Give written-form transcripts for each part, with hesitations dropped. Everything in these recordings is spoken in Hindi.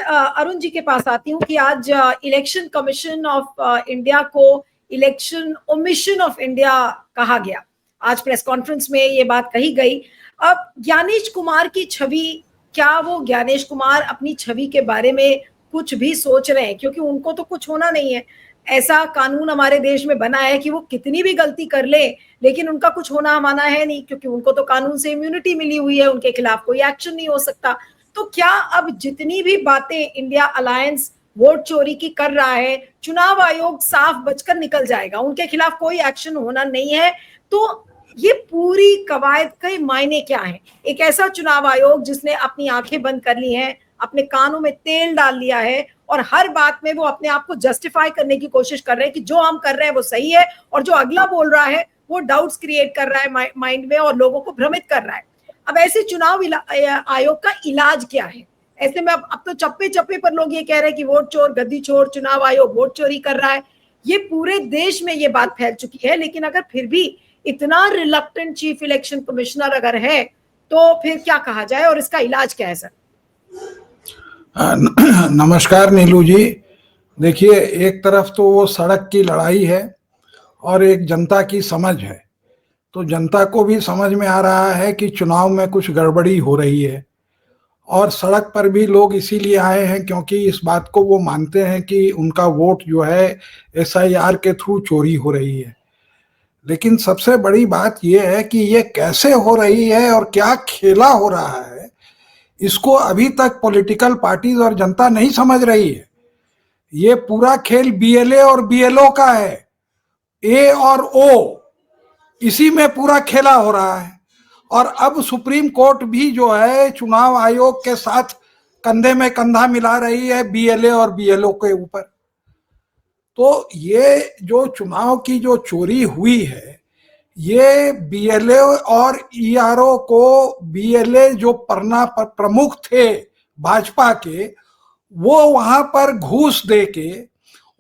अरुण जी के पास आती हूँ कि आज इलेक्शन कमीशन ऑफ इंडिया को इलेक्शन ओमिशन ऑफ इंडिया कहा गया। आज प्रेस कॉन्फ्रेंस में ये बात कही गई। अब ज्ञानेश कुमार की छवि, क्या वो ज्ञानेश कुमार अपनी छवि के बारे में कुछ भी सोच रहे हैं? क्योंकि उनको तो कुछ होना नहीं है। ऐसा कानून हमारे देश में बना है कि वो कितनी भी गलती कर ले लेकिन उनका कुछ होना माना है नहीं, क्योंकि उनको तो कानून से इम्यूनिटी मिली हुई है, उनके खिलाफ कोई एक्शन नहीं हो सकता। तो क्या अब जितनी भी बातें इंडिया अलायंस वोट चोरी की कर रहा है, चुनाव आयोग साफ बचकर निकल जाएगा, उनके खिलाफ कोई एक्शन होना नहीं है? तो ये पूरी कवायद के मायने क्या है? एक ऐसा चुनाव आयोग जिसने अपनी आंखें बंद कर ली हैं, अपने कानों में तेल डाल लिया है और हर बात में वो अपने आप को जस्टिफाई करने की कोशिश कर रहे हैं कि जो हम कर रहे हैं वो सही है और जो अगला बोल रहा है वो डाउट्स क्रिएट कर रहा है माइंड में और लोगों को भ्रमित कर रहा है। अब ऐसे चुनाव आयोग का इलाज क्या है? ऐसे में अब तो चप्पे चप्पे पर लोग ये कह रहे हैं कि वोट चोर, गद्दी चोर, चुनाव आयोग वोट चोरी कर रहा है। ये पूरे देश में ये बात फैल चुकी है। लेकिन अगर फिर भी इतना रिलक्टेंट चीफ इलेक्शन कमिश्नर अगर है तो फिर क्या कहा जाए और इसका इलाज क्या है सर? नमस्कार नीलू जी। देखिए, एक तरफ तो वो सड़क की लड़ाई है और एक जनता की समझ है। तो जनता को भी समझ में आ रहा है कि चुनाव में कुछ गड़बड़ी हो रही है और सड़क पर भी लोग इसीलिए आए हैं क्योंकि इस बात को वो मानते हैं कि उनका वोट जो है एसआईआर के थ्रू चोरी हो रही है। लेकिन सबसे बड़ी बात यह है कि ये कैसे हो रही है और क्या खेला हो रहा है, इसको अभी तक पॉलिटिकल पार्टीज और जनता नहीं समझ रही है। ये पूरा खेल बीएलए और बीएलओ का है, ए और ओ, इसी में पूरा खेला हो रहा है। और अब सुप्रीम कोर्ट भी जो है चुनाव आयोग के साथ कंधे में कंधा मिला रही है बीएलए और बीएलओ के ऊपर। तो ये जो चुनाव की जो चोरी हुई है, ये बीएलए और ईआरओ को, बीएलए जो प्रमुख थे भाजपा के, वो वहां पर घूस देके,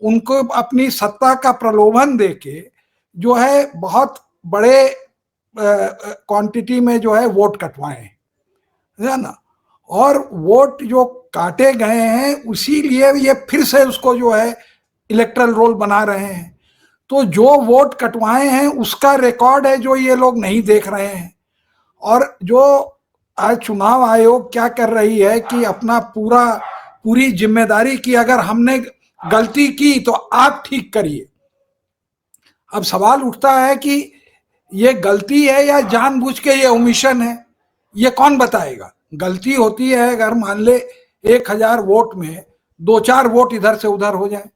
उनको अपनी सत्ता का प्रलोभन देके जो है बहुत बड़े क्वांटिटी में जो है वोट कटवाए है ना। और वोट जो काटे गए हैं उसी लिए ये फिर से उसको जो है इलेक्टरल रोल बना रहे हैं। तो जो वोट कटवाए हैं उसका रिकॉर्ड है जो ये लोग नहीं देख रहे हैं। और जो आज चुनाव आयोग क्या कर रही है कि अपना पूरी जिम्मेदारी की, अगर हमने गलती की तो आप ठीक करिए। अब सवाल उठता है कि ये गलती है या जानबूझ के ये ओमिशन है, ये कौन बताएगा? गलती होती है अगर मान ले 1000 वोट में 2-4 वोट इधर से उधर हो जाए।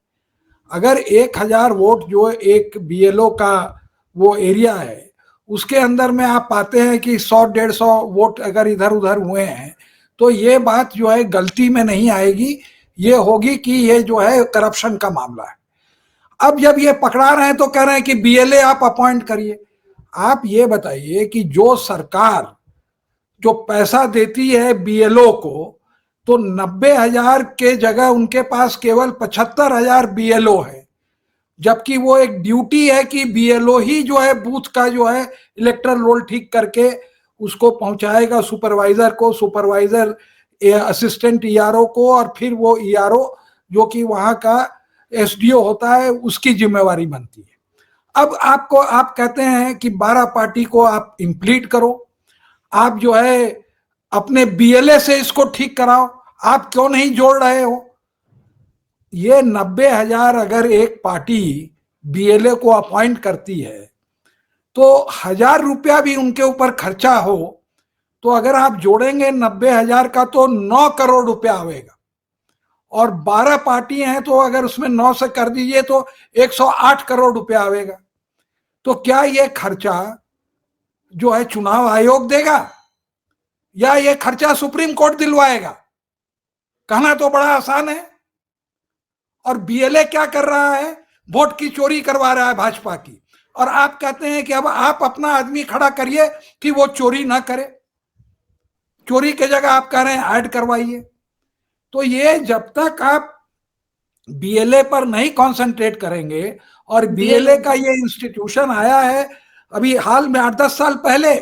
अगर 1000 वोट जो एक बीएलओ का वो एरिया है उसके अंदर में आप पाते हैं कि 100-150 वोट अगर इधर उधर हुए हैं, तो ये बात जो है गलती में नहीं आएगी, ये होगी कि ये जो है करप्शन का मामला है। अब जब ये पकड़ा रहे हैं तो कह रहे हैं कि बीएलए आप अपॉइंट करिए। आप ये बताइए कि जो सरकार जो पैसा देती है बीएलओ को, तो 90,000 के जगह उनके पास केवल 75,000 बीएलओ है, जबकि वो एक ड्यूटी है कि बीएलओ ही जो है बूथ का जो है इलेक्टरल रोल ठीक करके उसको पहुंचाएगा सुपरवाइजर को, सुपरवाइजर असिस्टेंट ईआरओ को, और फिर वो ईआरओ जो कि वहां का एसडीओ होता है उसकी जिम्मेवारी बनती है। अब आप कहते हैं कि 12 पार्टी को आप इंप्लीट करो, आप जो है अपने बीएलए से इसको ठीक कराओ, आप क्यों नहीं जोड़ रहे हो? ये 90,000 अगर एक पार्टी बीएलए को अपॉइंट करती है तो 1000 रुपया भी उनके ऊपर खर्चा हो, तो अगर आप जोड़ेंगे 90,000 का तो 9 करोड़ रुपया आएगा। और 12 पार्टी हैं तो अगर उसमें 9 से कर दीजिए तो 108 करोड़ रुपया आएगा। तो क्या ये खर्चा जो है चुनाव आयोग देगा या ये खर्चा सुप्रीम कोर्ट दिलवाएगा? कहना तो बड़ा आसान है। और बीएलए क्या कर रहा है? वोट की चोरी करवा रहा है भाजपा की, और आप कहते हैं कि अब आप अपना आदमी खड़ा करिए कि वो चोरी ना करे। चोरी के जगह आप कह रहे हैं ऐड करवाइए। तो ये जब तक आप बीएलए पर नहीं कंसंट्रेट करेंगे, और बीएलए का ये इंस्टीट्यूशन आया है अभी हाल में 8-10 साल पहले,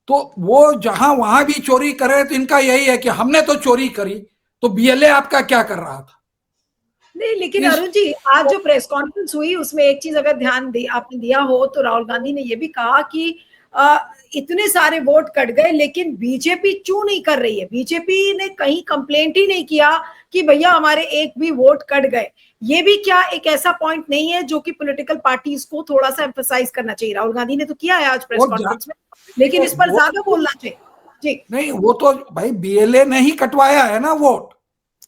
तो वो जहां वहां भी चोरी करे तो इनका यही है कि हमने तो चोरी करी तो बीएलए आपका क्या कर रहा था? नहीं, लेकिन अरुण जी, आज जो प्रेस कॉन्फ्रेंस हुई उसमें एक चीज अगर ध्यान आपने दिया हो तो राहुल गांधी ने यह भी कहा कि इतने सारे वोट कट गए लेकिन बीजेपी क्यों नहीं कर रही है। बीजेपी ने कहीं कंप्लेंट ही नहीं किया कि भैया हमारे एक भी वोट कट गए। ये भी क्या एक ऐसा पॉइंट नहीं है जो कि पॉलिटिकल पार्टीज को थोड़ा सा एम्फसाइज करना चाहिए? राहुल गांधी ने तो किया है आज प्रेस कॉन्फ्रेंस में, लेकिन इस पर ज्यादा बोलना चाहिए। जी नहीं, वो तो भाई बीएलए ने ही कटवाया है ना वोट।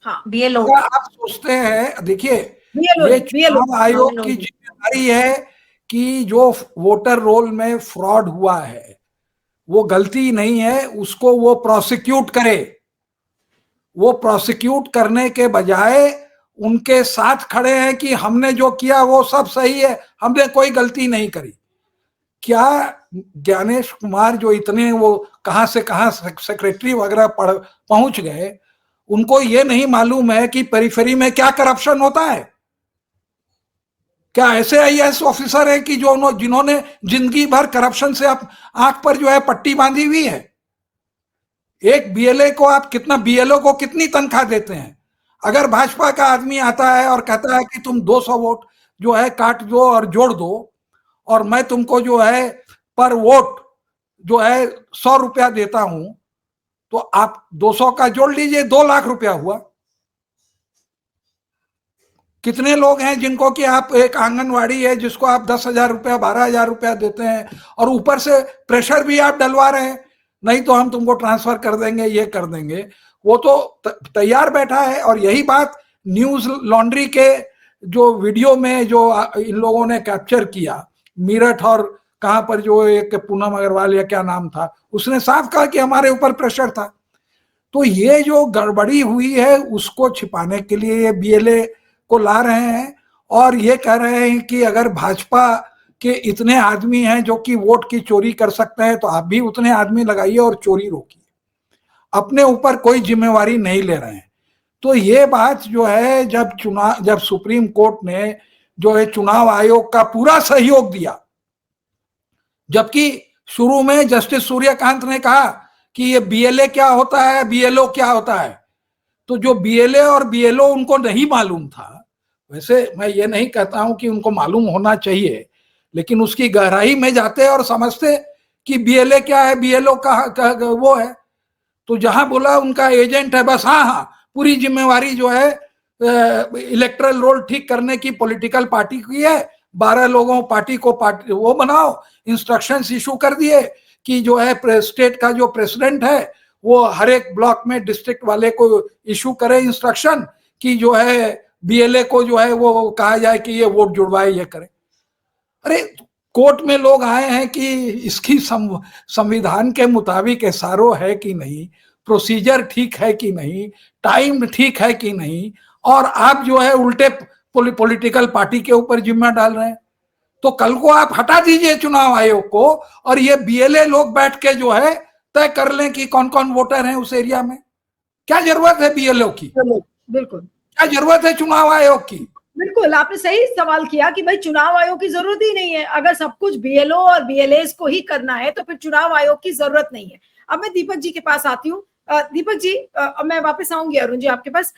हाँ, बीएलओ। आप सोचते हैं, देखिए ये बीएलओ चुनाव आयोग की जिम्मेदारी है कि जो वोटर रोल में फ्रॉड हुआ है वो गलती नहीं है, उसको वो प्रोसिक्यूट करे। वो प्रोसिक्यूट करने के बजाय उनके साथ खड़े हैं कि हमने जो किया वो सब सही है, हमने कोई गलती नहीं करी। क्या ज्ञानेश कुमार जो इतने वो कहां से कहां सेक्रेटरी वगैरह पहुंच गए, उनको ये नहीं मालूम है कि पेरिफेरी में क्या करप्शन होता है? क्या ऐसे आईएएस ऑफिसर है कि जो जिन्होंने जिंदगी भर करप्शन से आंख पर जो है पट्टी बांधी हुई है? एक बीएलए को आप कितना, बीएलओ को कितनी तनख्वाह देते हैं? अगर भाजपा का आदमी आता है और कहता है कि तुम 200 वोट जो है काट दो और जोड़ दो और मैं तुमको जो है पर वोट जो है 100 रुपया देता हूं, तो आप 200 का जोड़ लीजिए, 2 लाख रुपया हुआ। कितने लोग हैं जिनको कि आप, एक आंगनवाड़ी है जिसको आप 10,000 रुपया 12,000 रुपया देते हैं और ऊपर से प्रेशर भी आप डलवा रहे हैं, नहीं तो हम तुमको ट्रांसफर कर देंगे, ये कर देंगे। वो तो तैयार बैठा है। और यही बात न्यूज लॉन्ड्री के जो वीडियो में जो इन लोगों ने कैप्चर किया, मेरठ और कहां पर जो एक पूनम अग्रवाल या क्या नाम था, उसने साफ कहा कि हमारे ऊपर प्रेशर था। तो ये जो गड़बड़ी हुई है उसको छिपाने के लिए ये बीएलए को ला रहे हैं और ये कह रहे हैं कि अगर भाजपा के इतने आदमी हैं जो कि वोट की चोरी कर सकते हैं तो आप भी उतने आदमी लगाइए और चोरी रोकिए। अपने ऊपर कोई जिम्मेवारी नहीं ले रहे हैं। तो ये बात जो है, जब सुप्रीम कोर्ट ने जो है चुनाव आयोग का पूरा सहयोग दिया, जबकि शुरू में जस्टिस सूर्यकांत ने कहा कि ये बीएलए क्या होता है, बीएलओ क्या होता है, तो जो बीएलए और बीएलओ उनको नहीं मालूम था। वैसे मैं ये नहीं कहता हूं कि उनको मालूम होना चाहिए, लेकिन उसकी गहराई में जाते और समझते कि बीएलए क्या है, बीएलओ का वो है। तो जहां बोला उनका एजेंट है, बस हाँ हाँ, पूरी जिम्मेवारी जो है इलेक्टरल रोल ठीक करने की पॉलिटिकल पार्टी की है। 12 लोगों पार्टी को वो बनाओ, इंस्ट्रक्शंस इशू कर दिए कि जो है स्टेट का जो प्रेसिडेंट है वो हर एक ब्लॉक में डिस्ट्रिक्ट वाले को इशू करे इंस्ट्रक्शन कि जो है बीएलए को जो है वो कहा जाए कि ये वोट जुड़वाए, ये करे। अरे कोर्ट में लोग आए हैं कि इसकी संविधान के मुताबिक एसआरओ है कि नहीं, प्रोसीजर ठीक है कि नहीं, टाइम ठीक है कि नहीं, और आप जो है उल्टे पॉलिटिकल पार्टी के ऊपर जिम्मा डाल रहे हैं। तो कल को आप हटा दीजिए चुनाव आयोग को और ये बीएलए लोग बैठ के जो है तय कर लें कि कौन कौन वोटर हैं उस एरिया में। क्या जरूरत है बीएलओ की? बिल्कुल, क्या जरूरत है चुनाव आयोग की? बिल्कुल, आपने सही सवाल किया कि भाई चुनाव आयोग की जरूरत ही नहीं है। अगर सब कुछ बीएलओ और बीएलएस को ही करना है तो फिर चुनाव आयोग की जरूरत नहीं है। अब मैं दीपक जी के पास आती हूँ। दीपक जी, मैं वापस आऊंगी अरुण जी आपके पास।